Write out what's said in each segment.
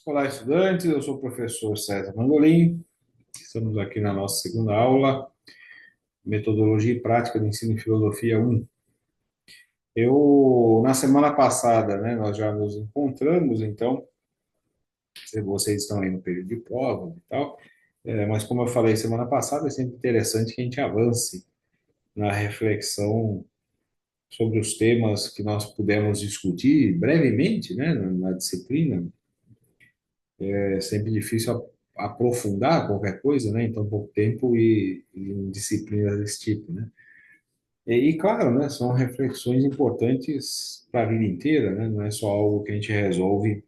Olá, estudantes. Eu sou o professor César Mangolin. Estamos aqui na nossa segunda aula, Metodologia e Prática do Ensino em Filosofia 1. Na semana passada, né, nós já nos encontramos, então, se vocês estão aí no período de prova e tal, mas como eu falei semana passada, é sempre interessante que a gente avance na reflexão sobre os temas que nós pudemos discutir brevemente, né, na disciplina. É sempre difícil aprofundar qualquer coisa, né, em tão pouco tempo e em disciplinas desse tipo, né? Claro, né, são reflexões importantes para a vida inteira, né? Não é só algo que a gente resolve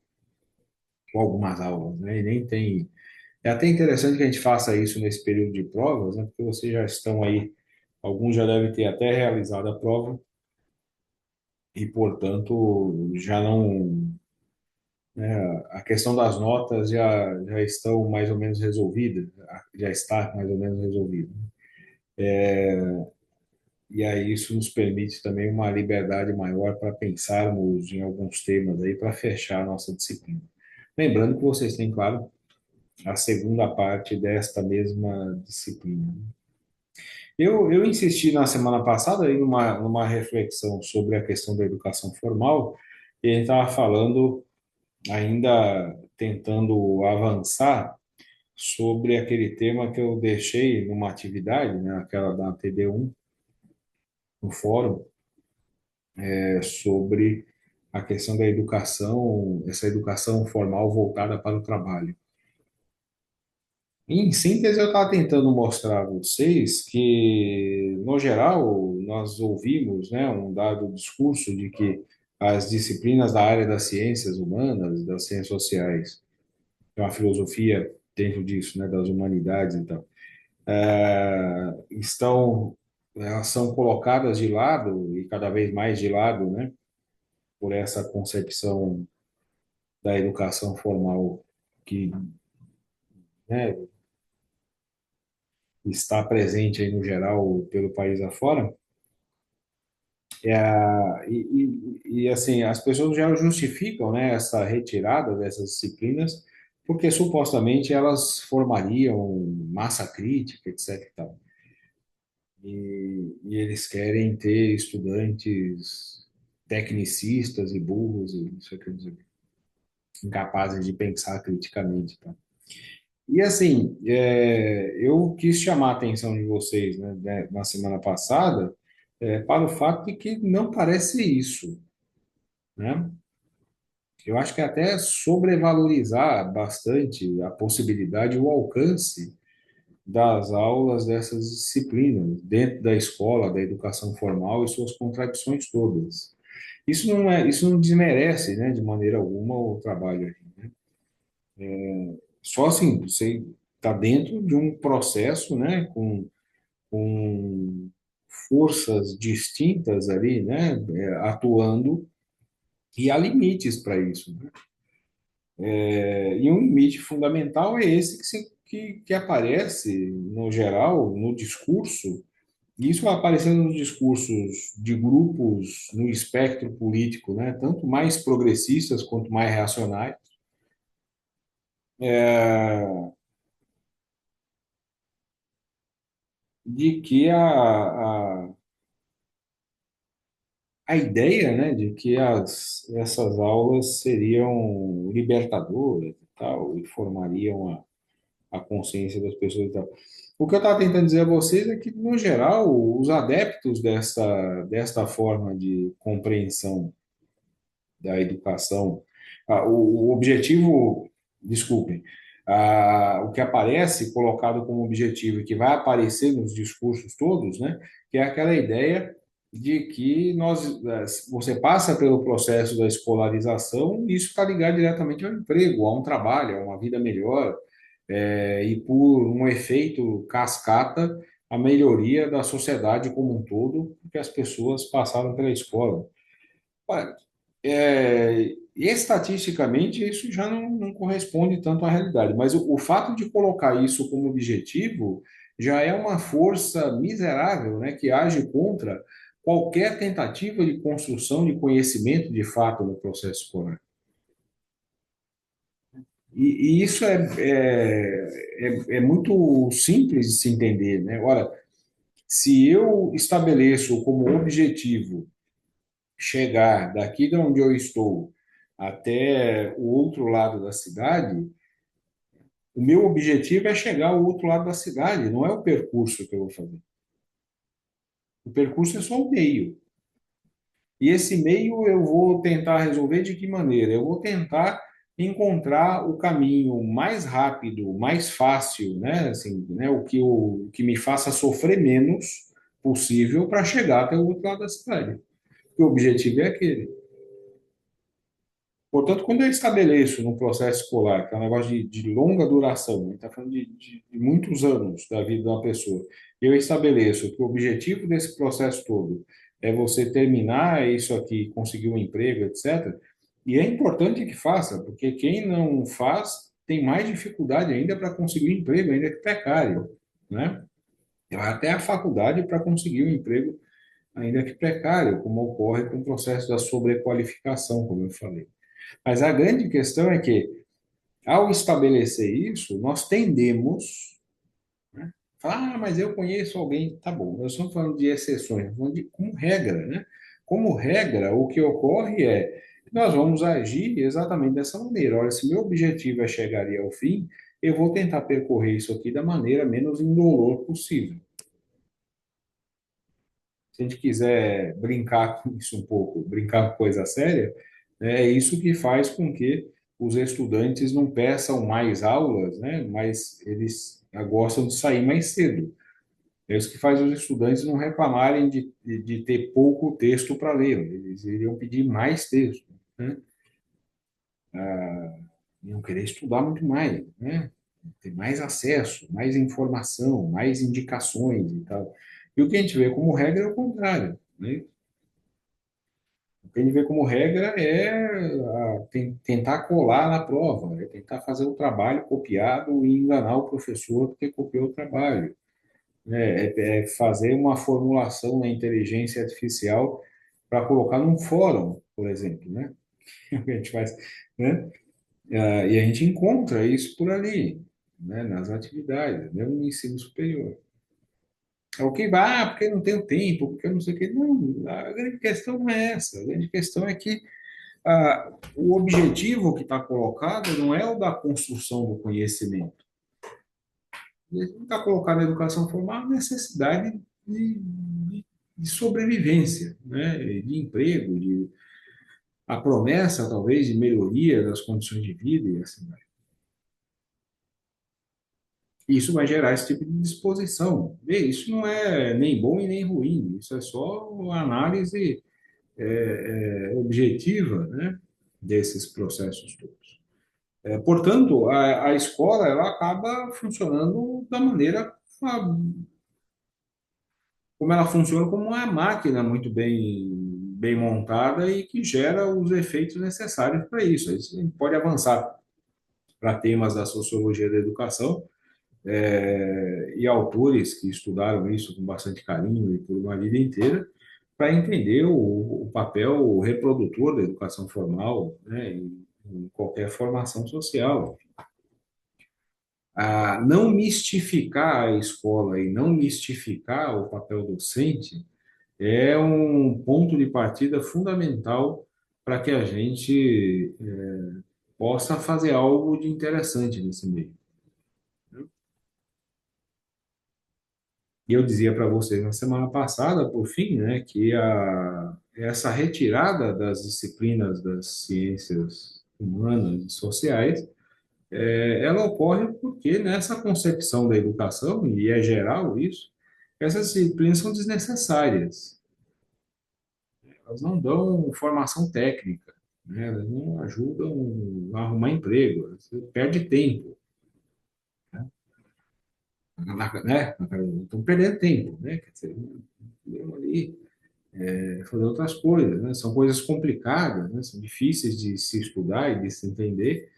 com algumas aulas, né? E nem tem. É até interessante que a gente faça isso nesse período de provas, né? Porque vocês já estão aí, alguns já devem ter até realizado a prova e, portanto, já não, né, a questão das notas já estão mais ou menos resolvidas, já está mais ou menos resolvida. E aí isso nos permite também uma liberdade maior para pensarmos em alguns temas aí para fechar a nossa disciplina. Lembrando que vocês têm, claro, a segunda parte desta mesma disciplina. Eu insisti na semana passada em numa reflexão sobre a questão da educação formal, e a gente estava falando, ainda tentando avançar sobre aquele tema que eu deixei numa atividade, né, aquela da TD1, no fórum, sobre a questão da educação, essa educação formal voltada para o trabalho. Em síntese, eu estava tentando mostrar a vocês que, no geral, nós ouvimos, né, um dado discurso de que as disciplinas da área das ciências humanas, das ciências sociais, tem uma filosofia dentro disso, né, das humanidades e tal, elas são colocadas de lado e cada vez mais de lado, né, por essa concepção da educação formal que, né, está presente aí no geral pelo país afora. Assim, as pessoas já justificam, né, essa retirada dessas disciplinas porque supostamente elas formariam massa crítica, etc. E, tal. E eles querem ter estudantes tecnicistas e burros, e isso quer dizer, incapazes de pensar criticamente. Tá? E assim, eu quis chamar a atenção de vocês, né, na semana passada, para o fato de que não parece isso, né? Eu acho que é até sobrevalorizar bastante a possibilidade e o alcance das aulas dessas disciplinas dentro da escola, da educação formal e suas contradições todas. Isso não desmerece, né, de maneira alguma o trabalho aí. Só assim, você está dentro de um processo, né, com forças distintas ali, né, atuando, e há limites para isso, né? E um limite fundamental é esse que aparece, no geral, no discurso, e isso vai aparecendo nos discursos de grupos no espectro político, né, tanto mais progressistas quanto mais reacionários, de que a ideia, né, de que essas aulas seriam libertadoras e tal, e formariam a consciência das pessoas e tal. O que eu estava tentando dizer a vocês é que, no geral, os adeptos desta forma de compreensão da educação, o objetivo, desculpem, o que aparece colocado como objetivo e que vai aparecer nos discursos todos, né, que é aquela ideia de que você passa pelo processo da escolarização e isso está ligado diretamente ao emprego, a um trabalho, a uma vida melhor, e por um efeito cascata, a melhoria da sociedade como um todo, porque as pessoas passaram pela escola. Olha, estatisticamente, isso já não corresponde tanto à realidade, mas o fato de colocar isso como objetivo já é uma força miserável, né, que age contra qualquer tentativa de construção de conhecimento de fato no processo escolar. E isso é muito simples de se entender, né? Ora, se eu estabeleço como objetivo chegar daqui de onde eu estou até o outro lado da cidade, o meu objetivo é chegar ao outro lado da cidade, não é o percurso que eu vou fazer. O percurso é só o meio. E esse meio eu vou tentar resolver de que maneira? Eu vou tentar encontrar o caminho mais rápido, mais fácil, né? Assim, né? O que me faça sofrer menos possível para chegar até o outro lado da cidade. Porque o objetivo é aquele. Portanto, quando eu estabeleço no processo escolar, que é um negócio de longa duração, a gente está falando de muitos anos da vida de uma pessoa, eu estabeleço que o objetivo desse processo todo é você terminar isso aqui, conseguir um emprego, etc. E é importante que faça, porque quem não faz tem mais dificuldade ainda para conseguir um emprego, ainda que precário, né? Vai até a faculdade para conseguir um emprego, ainda que precário, como ocorre com o processo da sobrequalificação, como eu falei. Mas a grande questão é que, ao estabelecer isso, nós tendemos, né, falar, mas eu conheço alguém, tá bom, nós estamos falando de exceções, estamos falando de como regra, né? Como regra, o que ocorre é que nós vamos agir exatamente dessa maneira. Olha, se meu objetivo é chegar ali ao fim, eu vou tentar percorrer isso aqui da maneira menos indolor possível. Se a gente quiser brincar com isso um pouco, brincar com coisa séria, né, é isso que faz com que os estudantes não peçam mais aulas, né, mas eles gostam de sair mais cedo. É isso que faz os estudantes não reclamarem de ter pouco texto para ler, eles iriam pedir mais texto, né? Iam querer estudar muito mais, né? Ter mais acesso, mais informação, mais indicações e tal. E o que a gente vê como regra é o contrário, né? O que a gente vê como regra é tentar colar na prova, é tentar fazer o trabalho copiado e enganar o professor porque copiou o trabalho. Né? É fazer uma formulação na inteligência artificial para colocar num fórum, por exemplo, né? A gente faz, né? E a gente encontra isso por ali, né? Nas atividades, mesmo no ensino superior. É o que vai, porque eu não tenho tempo, porque eu não sei o quê. Não, a grande questão não é essa. A grande questão é que o objetivo que está colocado não é o da construção do conhecimento. Ele está colocado na educação formal a necessidade de sobrevivência, né? De emprego, a promessa, talvez, de melhoria das condições de vida e assim vai. Isso vai gerar esse tipo de disposição. E isso não é nem bom e nem ruim, isso é só uma análise objetiva, né, desses processos todos. Portanto, a escola ela acaba funcionando da maneira como ela funciona como uma máquina muito bem montada e que gera os efeitos necessários para isso. A gente pode avançar para temas da sociologia da educação e autores que estudaram isso com bastante carinho e por uma vida inteira para entender o papel reprodutor da educação formal, né, em qualquer formação social. Não mistificar a escola e não mistificar o papel docente é um ponto de partida fundamental para que a gente possa fazer algo de interessante nesse meio. E eu dizia para vocês na semana passada, por fim, né, que essa retirada das disciplinas das ciências humanas e sociais, ela ocorre porque nessa concepção da educação, e é geral isso, essas disciplinas são desnecessárias. Elas não dão formação técnica, né? Elas não ajudam a arrumar emprego, você perde tempo, né? Estão perdendo tempo, né? Quer dizer, ali fazer outras coisas, né? São coisas complicadas, né? São difíceis de se estudar e de se entender.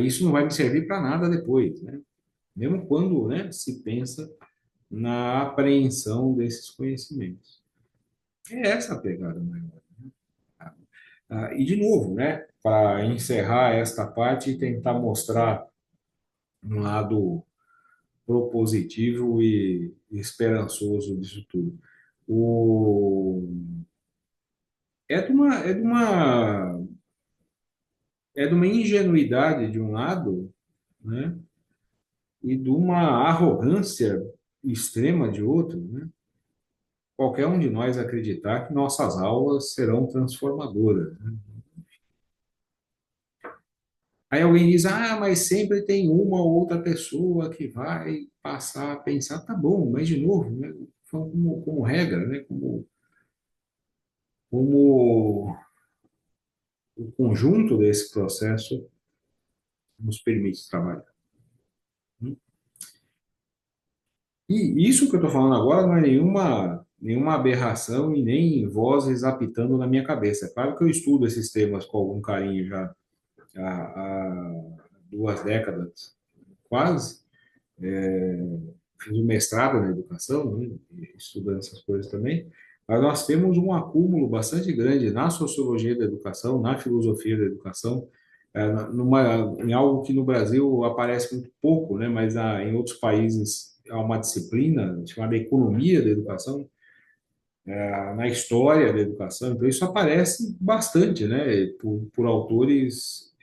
Isso não vai me servir para nada depois, né? Mesmo quando, né, se pensa na apreensão desses conhecimentos. É essa a pegada maior. E de novo, né, para encerrar esta parte e tentar mostrar um lado propositivo e esperançoso disso tudo. O, é de uma ingenuidade de um lado, né, e de uma arrogância extrema de outro, né? Qualquer um de nós acreditar que nossas aulas serão transformadoras, né? Aí alguém diz, mas sempre tem uma ou outra pessoa que vai passar a pensar, tá bom, mas de novo, né? Como regra, né? Como o conjunto desse processo nos permite trabalhar. E isso que eu estou falando agora não é nenhuma aberração e nem vozes apitando na minha cabeça. É claro que eu estudo esses temas com algum carinho já há 2 décadas, quase. Fiz um mestrado na educação, né, estudando essas coisas também. Mas nós temos um acúmulo bastante grande na sociologia da educação, na filosofia da educação, em algo que no Brasil aparece muito pouco, né? Mas em outros países há uma disciplina chamada economia da educação, na história da educação. Então isso aparece bastante, né? Por autores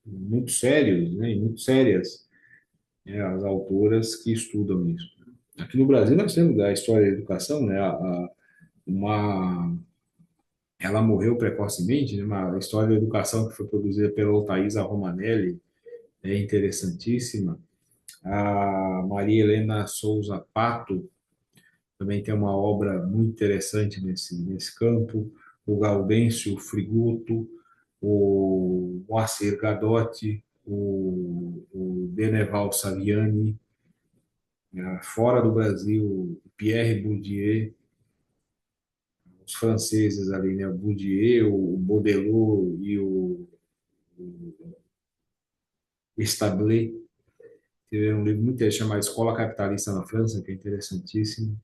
muito sérios, né? E muito sérias, né? As autoras que estudam isso. Aqui no Brasil nós temos a história da educação, né? Uma ela morreu precocemente, né? Uma história da educação que foi produzida pela Othaísa Romanelli, é interessantíssima. A Maria Helena Souza Pato também tem uma obra muito interessante nesse campo. O Gaudêncio Frigoto, o Moacir Gadotti, o Beneval Saviani, fora do Brasil, Pierre Bourdieu, os franceses ali, né? O Bourdieu, o Baudelot e o Stablet. Teve um livro muito interessante chamado Escola Capitalista na França, que é interessantíssimo.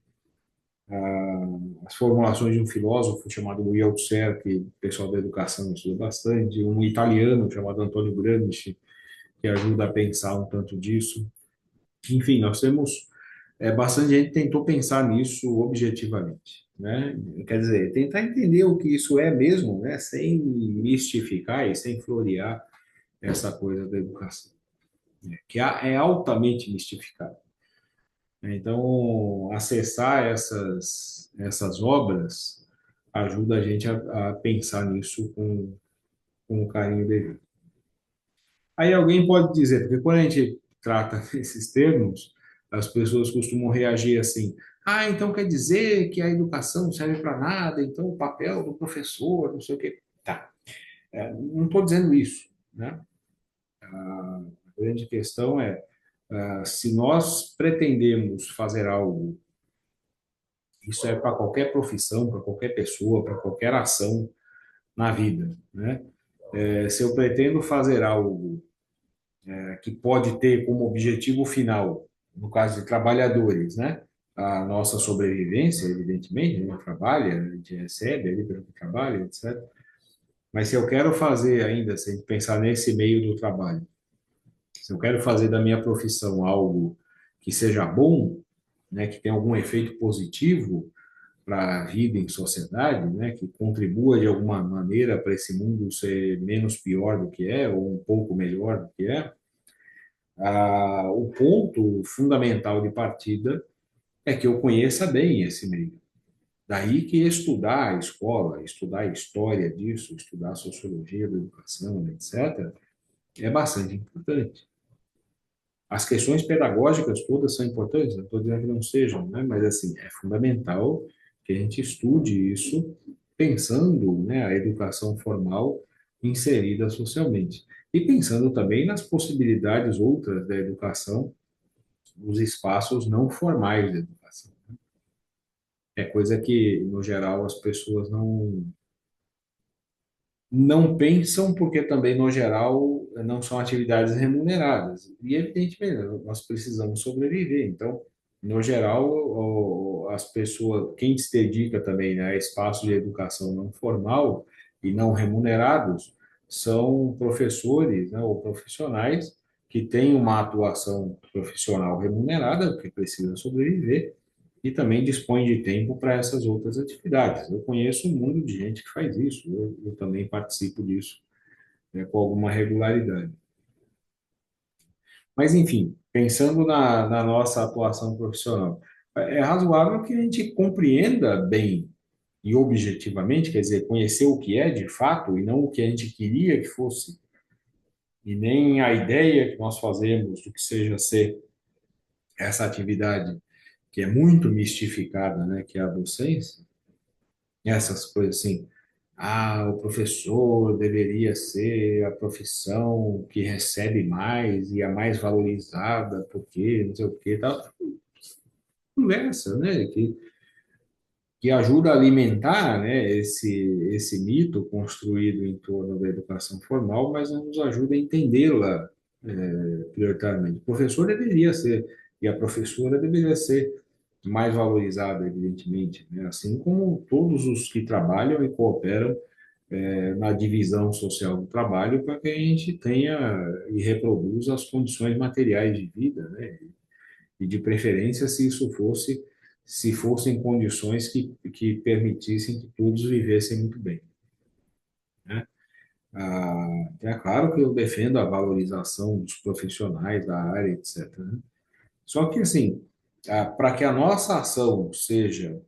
As formulações de um filósofo chamado Husserl, que o pessoal da educação estuda bastante, um italiano chamado Antonio Gramsci, que ajuda a pensar um tanto disso. Enfim, nós temos bastante gente tentou pensar nisso objetivamente, né? Quer dizer, tentar entender o que isso é mesmo, né? Sem mistificar e sem florear essa coisa da educação, né? Que é altamente mistificada. Então, acessar essas obras ajuda a gente a pensar nisso com o carinho devido. Aí alguém pode dizer, porque quando a gente trata esses termos, as pessoas costumam reagir assim: então quer dizer que a educação não serve para nada, então o papel do professor, não sei o quê. Tá, não estou dizendo isso, né? A grande questão é, se nós pretendemos fazer algo, isso é para qualquer profissão, para qualquer pessoa, para qualquer ação na vida, né? Se eu pretendo fazer algo que pode ter como objetivo final, no caso de trabalhadores, né? A nossa sobrevivência, evidentemente, a gente trabalha, a gente recebe ali pelo que trabalha, etc. Mas se eu quero fazer ainda, se a gente pensar nesse meio do trabalho, se eu quero fazer da minha profissão algo que seja bom, né, que tenha algum efeito positivo para a vida em sociedade, né, que contribua de alguma maneira para esse mundo ser menos pior do que é, ou um pouco melhor do que é, o ponto fundamental de partida é que eu conheça bem esse meio. Daí que estudar a escola, estudar a história disso, estudar a sociologia da educação, etc., é bastante importante. As questões pedagógicas todas são importantes, não estou dizendo que não sejam, né? Mas assim, é fundamental que a gente estude isso pensando, né, a educação formal inserida socialmente. E pensando também nas possibilidades outras da educação, os espaços não formais da educação. É coisa que, no geral, as pessoas não pensam, porque também, no geral, não são atividades remuneradas. E, evidentemente, nós precisamos sobreviver. Então, no geral, as pessoas, quem se dedica também, né, a espaço de educação não formal, e não remunerados são professores, né, ou profissionais que têm uma atuação profissional remunerada, porque precisa sobreviver, e também dispõe de tempo para essas outras atividades. Eu conheço um mundo de gente que faz isso, eu também participo disso, né, com alguma regularidade. Mas, enfim, pensando na nossa atuação profissional, é razoável que a gente compreenda bem e objetivamente, quer dizer, conhecer o que é de fato e não o que a gente queria que fosse, e nem a ideia que nós fazemos do que seja ser essa atividade que é muito mistificada, né, que é a docência, essas coisas assim. Ah, o professor deveria ser a profissão que recebe mais e a mais valorizada, porque não sei o quê, tal. Conversa, né? Que ajuda a alimentar, né, esse mito construído em torno da educação formal, mas não nos ajuda a entendê-la prioritariamente. O professor deveria ser, e a professora deveria ser mais valorizada, evidentemente, né? Assim como todos os que trabalham e cooperam na divisão social do trabalho para que a gente tenha e reproduza as condições materiais de vida, né? E de preferência se fossem condições que permitissem que todos vivessem muito bem, né? É claro que eu defendo a valorização dos profissionais da área, etc., né? Só que, assim, para que a nossa ação seja,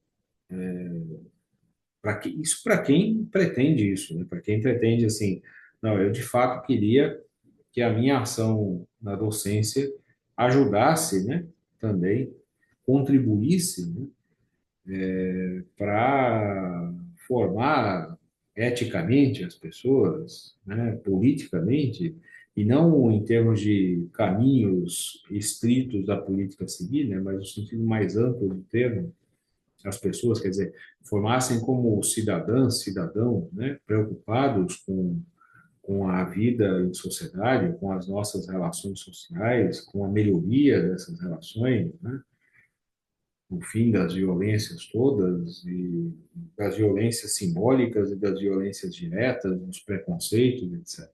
isso para quem pretende isso, né? Para quem pretende, assim, não, eu de fato queria que a minha ação na docência ajudasse, né, também, contribuísse, né, para formar eticamente as pessoas, né, politicamente, e não em termos de caminhos estritos da política a seguir, né, mas no sentido mais amplo do termo, as pessoas, quer dizer, formassem como cidadãs, cidadãos, né, preocupados com a vida em sociedade, com as nossas relações sociais, com a melhoria dessas relações, né? O fim das violências todas e das violências simbólicas e das violências diretas, dos preconceitos, etc.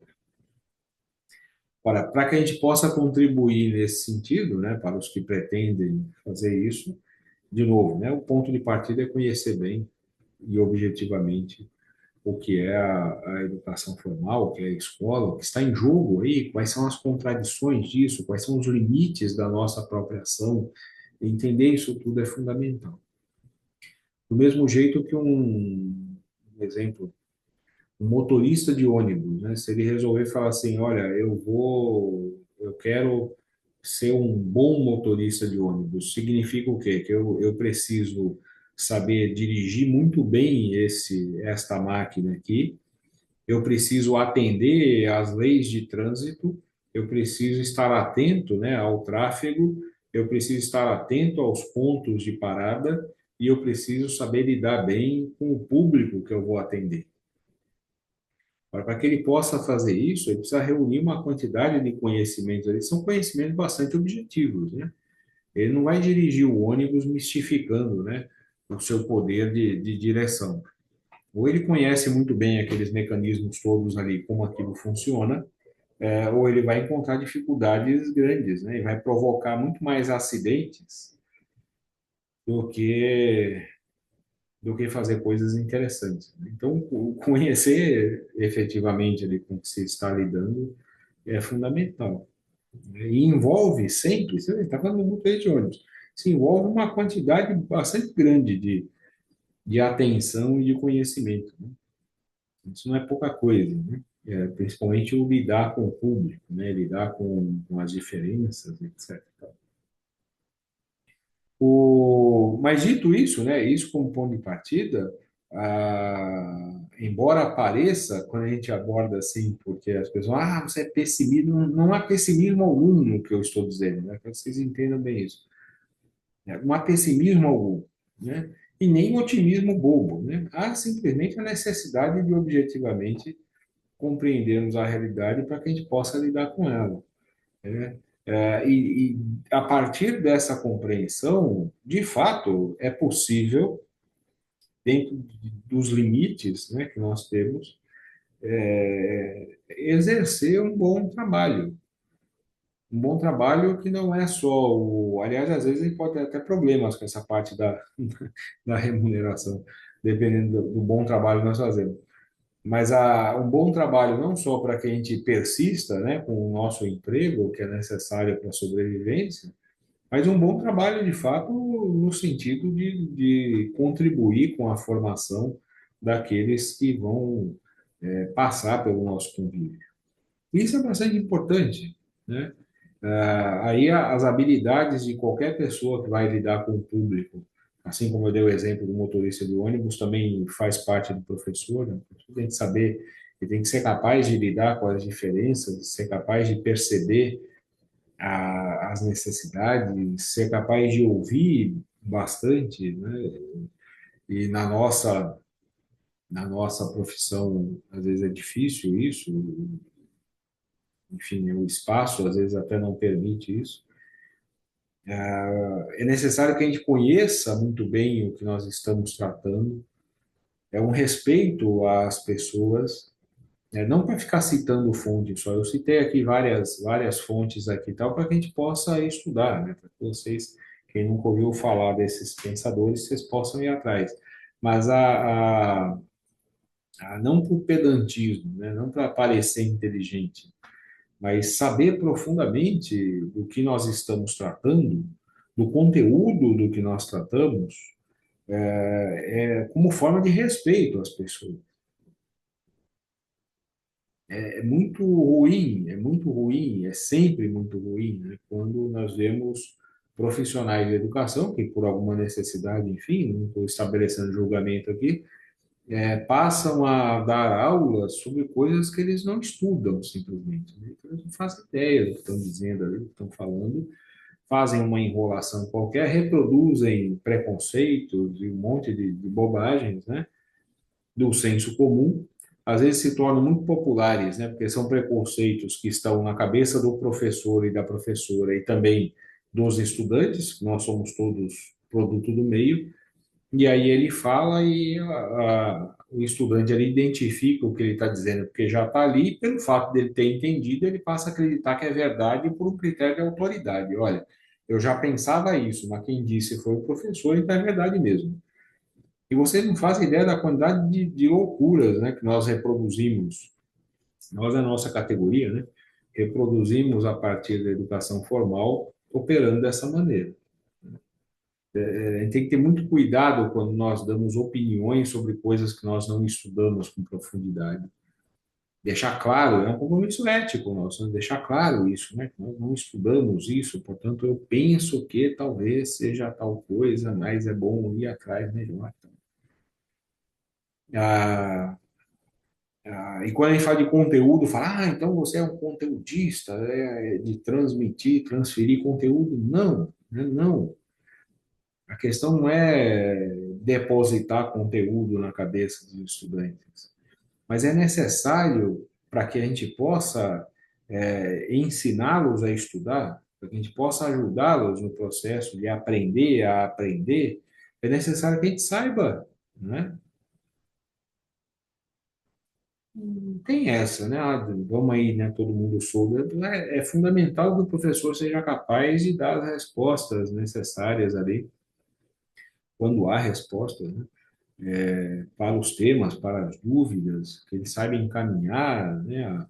Ora, para que a gente possa contribuir nesse sentido, né, para os que pretendem fazer isso, de novo, né, o ponto de partida é conhecer bem e objetivamente o que é a educação formal, o que é a escola, o que está em jogo aí, quais são as contradições disso, quais são os limites da nossa própria ação. Entender isso tudo é fundamental. Do mesmo jeito que um exemplo, um motorista de ônibus, né? Se ele resolver falar assim, olha, eu quero ser um bom motorista de ônibus, significa o quê? Que eu preciso saber dirigir muito bem esta máquina aqui, eu preciso atender às leis de trânsito, eu preciso estar atento, né, ao tráfego, eu preciso estar atento aos pontos de parada e eu preciso saber lidar bem com o público que eu vou atender. Para que ele possa fazer isso, ele precisa reunir uma quantidade de conhecimentos. Eles são conhecimentos bastante objetivos, né? Ele não vai dirigir o ônibus mistificando, né, o seu poder de direção. Ou ele conhece muito bem aqueles mecanismos todos ali, como aquilo funciona, ou ele vai encontrar dificuldades grandes, né? E vai provocar muito mais acidentes do que fazer coisas interessantes, né? Então, conhecer efetivamente ali com o que se está lidando é fundamental, né? E envolve sempre, você está falando muito aí de ônibus, se envolve uma quantidade bastante grande de atenção e de conhecimento, né? Isso não é pouca coisa, né? Principalmente o lidar com o público, né? Lidar com as diferenças, etc. Mas dito isso, né? Isso como ponto de partida, embora pareça, quando a gente aborda assim, porque as pessoas, você é pessimista, não, não há pessimismo algum no que eu estou dizendo, né? Para vocês entendam bem isso. Não há pessimismo algum, né? E nem otimismo bobo, né? Há simplesmente a necessidade de objetivamente compreendermos a realidade para que a gente possa lidar com ela, né? E a partir dessa compreensão, de fato, é possível, dentro dos limites, né, que nós temos, exercer um bom trabalho que não é só o. Aliás, às vezes a gente pode ter até problemas com essa parte da remuneração, dependendo do bom trabalho que nós fazemos. Mas um bom trabalho não só para que a gente persista, né, com o nosso emprego, que é necessário para a sobrevivência, mas um bom trabalho, de fato, no sentido de contribuir com a formação daqueles que vão passar pelo nosso convívio. Isso é bastante importante, né? Aí as habilidades de qualquer pessoa que vai lidar com o público, assim como eu dei o exemplo do motorista de ônibus, também faz parte do professor, né? Tem que saber, ele tem que ser capaz de lidar com as diferenças, ser capaz de perceber as necessidades, ser capaz de ouvir bastante, né? E na nossa profissão, às vezes é difícil isso, enfim, o espaço às vezes até não permite isso. É necessário que a gente conheça muito bem o que nós estamos tratando, é um respeito às pessoas, né? Não para ficar citando fontes só. Eu citei aqui várias fontes aqui e tal, para que a gente possa estudar, né? Para que vocês, quem nunca ouviu falar desses pensadores, vocês possam ir atrás. Mas não por pedantismo, né? Não para parecer inteligente, mas saber profundamente do que nós estamos tratando, do conteúdo do que nós tratamos, como forma de respeito às pessoas. É muito ruim, é sempre muito ruim, né? Quando nós vemos profissionais de educação que, por alguma necessidade, enfim, não estou estabelecendo julgamento aqui, passam a dar aulas sobre coisas que eles não estudam, simplesmente, né? Então, eles não fazem ideia do que estão dizendo ali, do que estão falando, fazem uma enrolação qualquer, reproduzem preconceitos e um monte de bobagens, né? Do senso comum, às vezes se tornam muito populares, né? Porque são preconceitos que estão na cabeça do professor e da professora e também dos estudantes, nós somos todos produto do meio, e aí ele fala e o estudante ali identifica o que ele está dizendo, porque já está ali, e pelo fato dele ter entendido, ele passa a acreditar que é verdade por um critério de autoridade. Olha, eu já pensava isso, mas quem disse foi o professor, então é verdade mesmo. E vocês não fazem ideia da quantidade de loucuras, né, que nós reproduzimos. Nós, a nossa categoria, né, reproduzimos a partir da educação formal, operando dessa maneira. A gente tem que ter muito cuidado quando nós damos opiniões sobre coisas que nós não estudamos com profundidade. Deixar claro, é um compromisso ético nosso, né? Deixar claro isso, né? Que nós não estudamos isso, portanto, eu penso que talvez seja tal coisa, mas é bom ir atrás melhor. Ah, e quando a gente fala de conteúdo, fala, então você é um conteudista, de transmitir, transferir conteúdo. Não, né? Não. A questão não é depositar conteúdo na cabeça dos estudantes, mas é necessário para que a gente possa ensiná-los a estudar, para que a gente possa ajudá-los no processo de aprender a aprender, é necessário que a gente saiba, né? Tem essa, né? Vamos aí, né? Todo mundo soube. É fundamental que o professor seja capaz de dar as respostas necessárias ali, quando há respostas, né? Para os temas, para as dúvidas, que ele saiba encaminhar, né?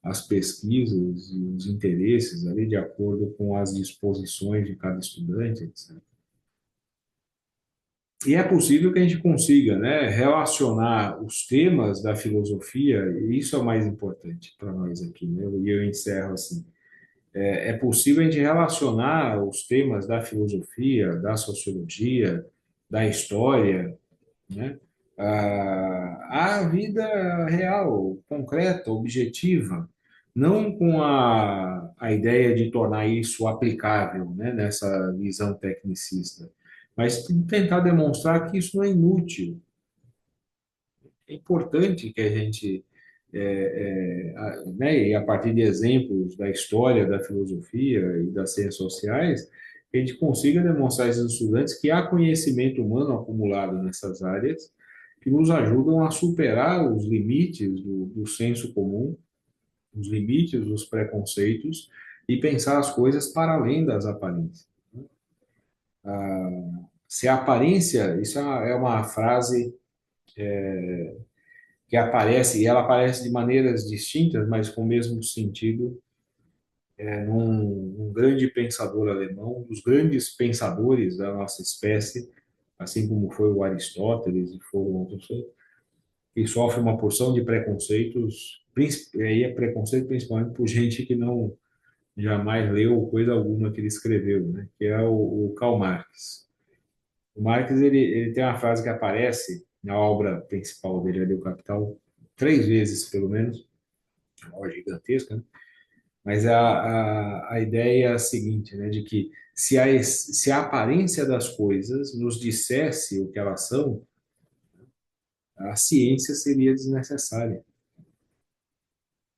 As pesquisas e os interesses ali de acordo com as disposições de cada estudante, etc. E é possível que a gente consiga, né, relacionar os temas da filosofia, e isso é o mais importante para nós aqui, né? E eu encerro assim. É possível a gente relacionar os temas da filosofia, da sociologia, da história, né, à vida real, concreta, objetiva, não com a ideia de tornar isso aplicável, né, nessa visão tecnicista, mas tentar demonstrar que isso não é inútil. É importante que a gente, né, e a partir de exemplos da história, da filosofia e das ciências sociais, que a gente consiga demonstrar a esses estudantes que há conhecimento humano acumulado nessas áreas que nos ajudam a superar os limites do senso comum, os limites dos preconceitos e pensar as coisas para além das aparências. Se a aparência, isso é uma frase que aparece, e ela aparece de maneiras distintas, mas com o mesmo sentido, num grande pensador alemão, um dos grandes pensadores da nossa espécie, assim como foi o Aristóteles e foram outros, que sofre uma porção de preconceitos, aí é preconceito principalmente por gente que não jamais leu coisa alguma que ele escreveu, né? Que é o Karl Marx. O Marx ele tem uma frase que aparece na obra principal dele, ali, o Capital, 3 vezes pelo menos, uma obra gigantesca, né? Mas a ideia é a seguinte, né? De que se a aparência das coisas nos dissesse o que elas são, a ciência seria desnecessária.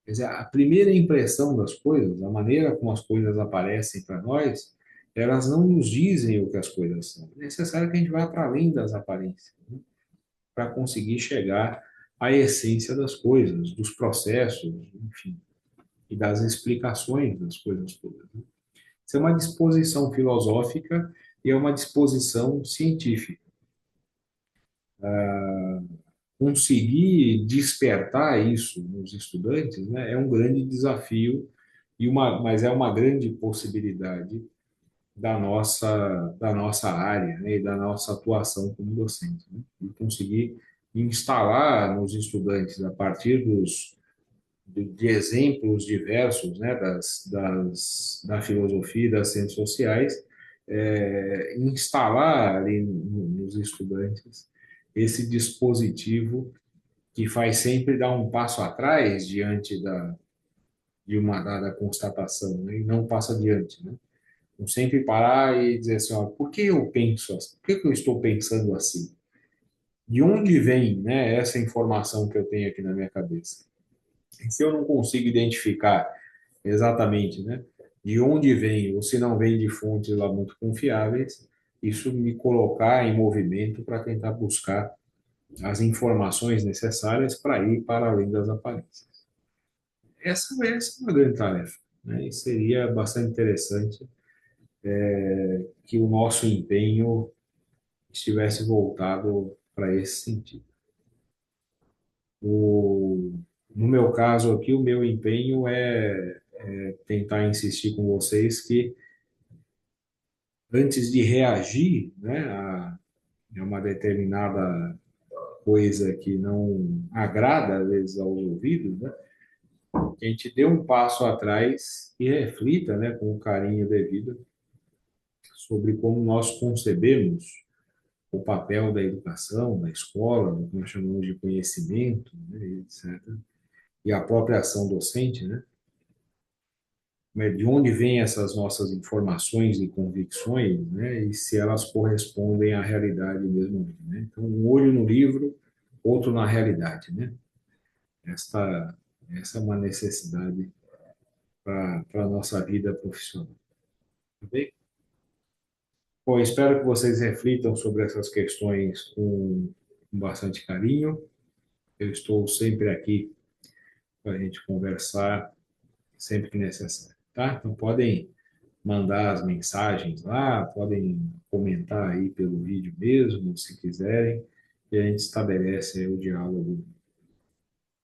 Quer dizer, a primeira impressão das coisas, a maneira como as coisas aparecem para nós, elas não nos dizem o que as coisas são. É necessário que a gente vá para além das aparências, né? Para conseguir chegar à essência das coisas, dos processos, enfim, e das explicações das coisas todas, né? Isso é uma disposição filosófica e é uma disposição científica. Conseguir despertar isso nos estudantes, né, é um grande desafio mas é uma grande possibilidade da nossa área, né, e da nossa atuação como docente, né, e conseguir instalar nos estudantes a partir de exemplos diversos, né, da filosofia e das ciências sociais, instalar ali nos estudantes esse dispositivo que faz sempre dar um passo atrás diante de uma dada constatação, né? E não passa adiante, né? Então, sempre parar e dizer assim, ó, por que eu penso assim? Por que eu estou pensando assim? De onde vem, né, essa informação que eu tenho aqui na minha cabeça? E se eu não consigo identificar exatamente, né, de onde vem, ou se não vem de fontes lá muito confiáveis, isso me colocar em movimento para tentar buscar as informações necessárias para ir para além das aparências. Essa é uma grande tarefa, né? E seria bastante interessante que o nosso empenho estivesse voltado para esse sentido. O, no meu caso aqui, o meu empenho é tentar insistir com vocês que antes de reagir, né, a uma determinada coisa que não agrada às vezes aos ouvidos, né, que a gente dê um passo atrás e reflita, né, com o carinho devido sobre como nós concebemos o papel da educação, da escola, do que nós chamamos de conhecimento, né, etc. E a própria ação docente, né? De onde vêm essas nossas informações e convicções, né? E se elas correspondem à realidade mesmo, né? Então, um olho no livro, outro na realidade, né? Esta, essa é uma necessidade para a nossa vida profissional. Tá bem? Bom, espero que vocês reflitam sobre essas questões com bastante carinho. Eu estou sempre aqui para a gente conversar sempre que necessário, tá? Então podem mandar as mensagens lá, podem comentar aí pelo vídeo mesmo, se quiserem, e a gente estabelece aí o diálogo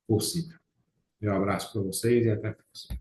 possível. Um abraço para vocês e até a próxima.